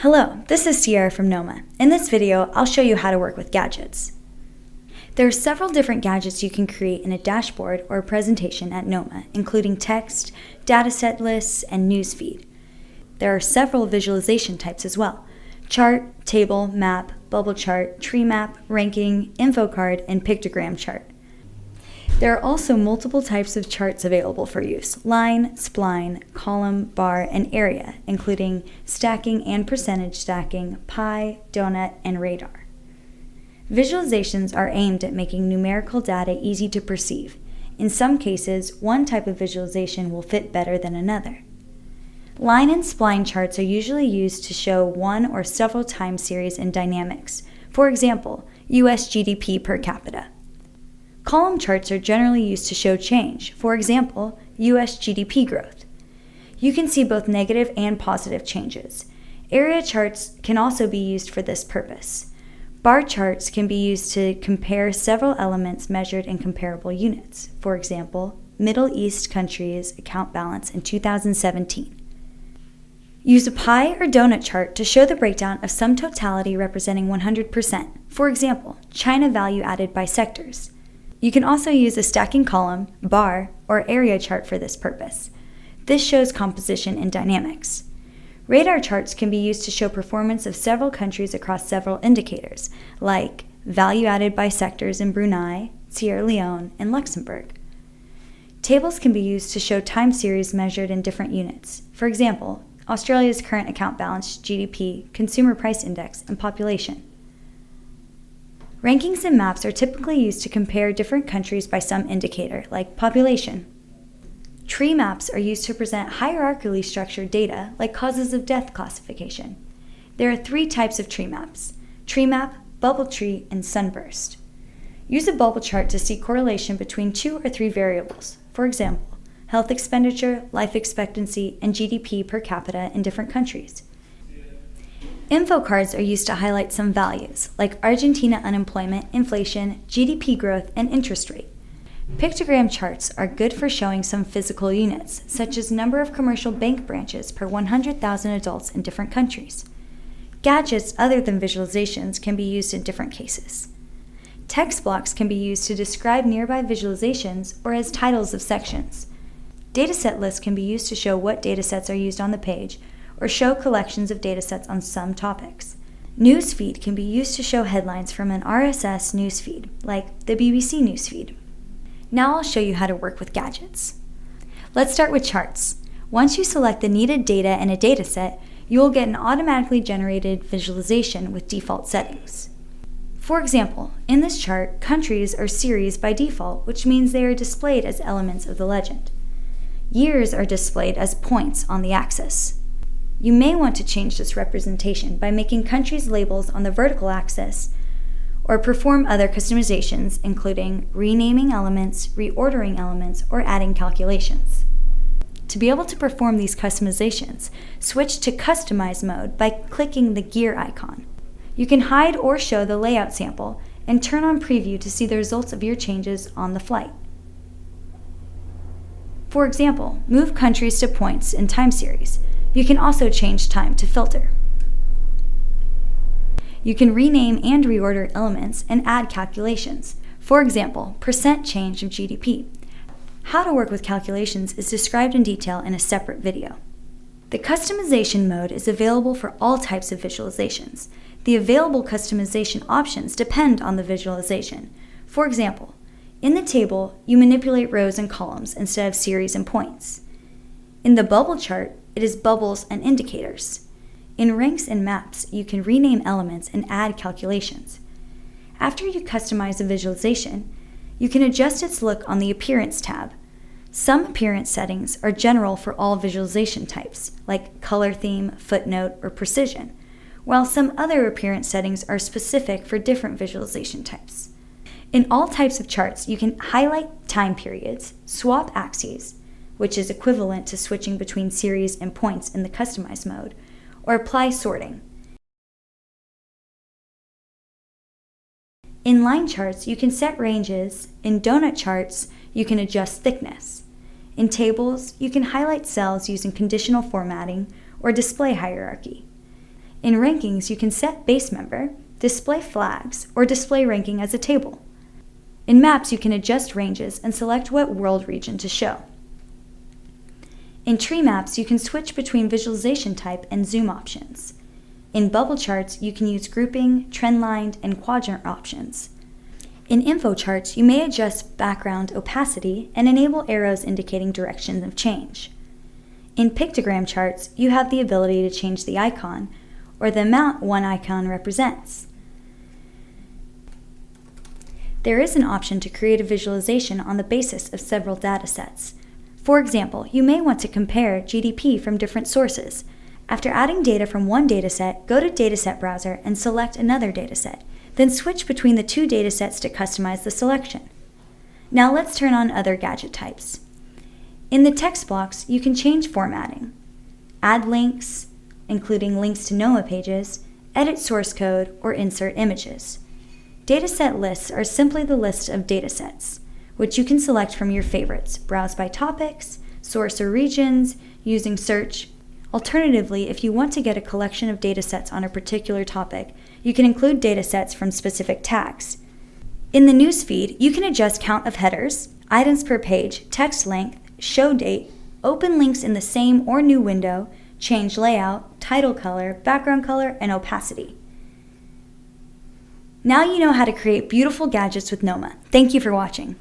Hello, this is Sierra from Knoema. In this video, I'll show you how to work with gadgets. There are several different gadgets you can create in a dashboard or a presentation at Knoema, including text, dataset lists, and newsfeed. There are several visualization types as well: chart, table, map, bubble chart, tree map, ranking, info card, and pictogram chart. There are also multiple types of charts available for use: line, spline, column, bar, and area, including stacking and percentage stacking, pie, donut, and radar. Visualizations are aimed at making numerical data easy to perceive. In some cases, one type of visualization will fit better than another. Line and spline charts are usually used to show one or several time series in dynamics, for example, US GDP per capita. Column charts are generally used to show change, for example, US GDP growth. You can see both negative and positive changes. Area charts can also be used for this purpose. Bar charts can be used to compare several elements measured in comparable units, for example, Middle East countries' account balance in 2017. Use a pie or donut chart to show the breakdown of some totality representing 100%, for example, China value added by sectors. You can also use a stacking column, bar, or area chart for this purpose. This shows composition and dynamics. Radar charts can be used to show performance of several countries across several indicators, like value added by sectors in Brunei, Sierra Leone, and Luxembourg. Tables can be used to show time series measured in different units. For example, Australia's current account balance, GDP, consumer price index, and population. Rankings and maps are typically used to compare different countries by some indicator, like population. Tree maps are used to present hierarchically structured data, like causes of death classification. There are three types of tree maps: tree map, bubble tree, and sunburst. Use a bubble chart to see correlation between 2 or 3 variables, for example, health expenditure, life expectancy, and GDP per capita in different countries. Info cards are used to highlight some values, like Argentina unemployment, inflation, GDP growth, and interest rate. Pictogram charts are good for showing some physical units, such as number of commercial bank branches per 100,000 adults in different countries. Gadgets other than visualizations can be used in different cases. Text blocks can be used to describe nearby visualizations or as titles of sections. Dataset lists can be used to show what datasets are used on the page, or show collections of datasets on some topics. Newsfeed can be used to show headlines from an RSS newsfeed, like the BBC newsfeed. Now I'll show you how to work with gadgets. Let's start with charts. Once you select the needed data in a dataset, you will get an automatically generated visualization with default settings. For example, in this chart, countries are series by default, which means they are displayed as elements of the legend. Years are displayed as points on the axis. You may want to change this representation by making countries labels on the vertical axis, or perform other customizations, including renaming elements, reordering elements, or adding calculations. To be able to perform these customizations, switch to Customize mode by clicking the gear icon. You can hide or show the layout sample and turn on Preview to see the results of your changes on the flight. For example, move countries to points in time series. You can also change time to filter. You can rename and reorder elements and add calculations. For example, percent change of GDP. How to work with calculations is described in detail in a separate video. The customization mode is available for all types of visualizations. The available customization options depend on the visualization. For example, in the table, you manipulate rows and columns instead of series and points. In the bubble chart, it is bubbles and indicators. In ranks and maps, you can rename elements and add calculations. After you customize a visualization, you can adjust its look on the Appearance tab. Some appearance settings are general for all visualization types, like color theme, footnote, or precision, while some other appearance settings are specific for different visualization types. In all types of charts, you can highlight time periods, swap axes, which is equivalent to switching between series and points in the Customize mode, or apply sorting. In line charts, you can set ranges. In donut charts, you can adjust thickness. In tables, you can highlight cells using conditional formatting or display hierarchy. In rankings, you can set base member, display flags, or display ranking as a table. In maps, you can adjust ranges and select what world region to show. In tree maps, you can switch between visualization type and zoom options. In bubble charts, you can use grouping, trendline, and quadrant options. In info charts, you may adjust background opacity and enable arrows indicating direction of change. In pictogram charts, you have the ability to change the icon or the amount one icon represents. There is an option to create a visualization on the basis of several datasets. For example, you may want to compare GDP from different sources. After adding data from one dataset, go to Dataset Browser and select another dataset. Then switch between the two datasets to customize the selection. Now let's turn on other gadget types. In the text box, you can change formatting, add links, including links to Knoema pages, edit source code, or insert images. Dataset lists are simply the list of datasets, which you can select from your favorites, browse by topics, source or regions, using search. Alternatively, if you want to get a collection of datasets on a particular topic, you can include datasets from specific tags. In the newsfeed, you can adjust count of headers, items per page, text length, show date, open links in the same or new window, change layout, title color, background color, and opacity. Now you know how to create beautiful gadgets with Knoema. Thank you for watching.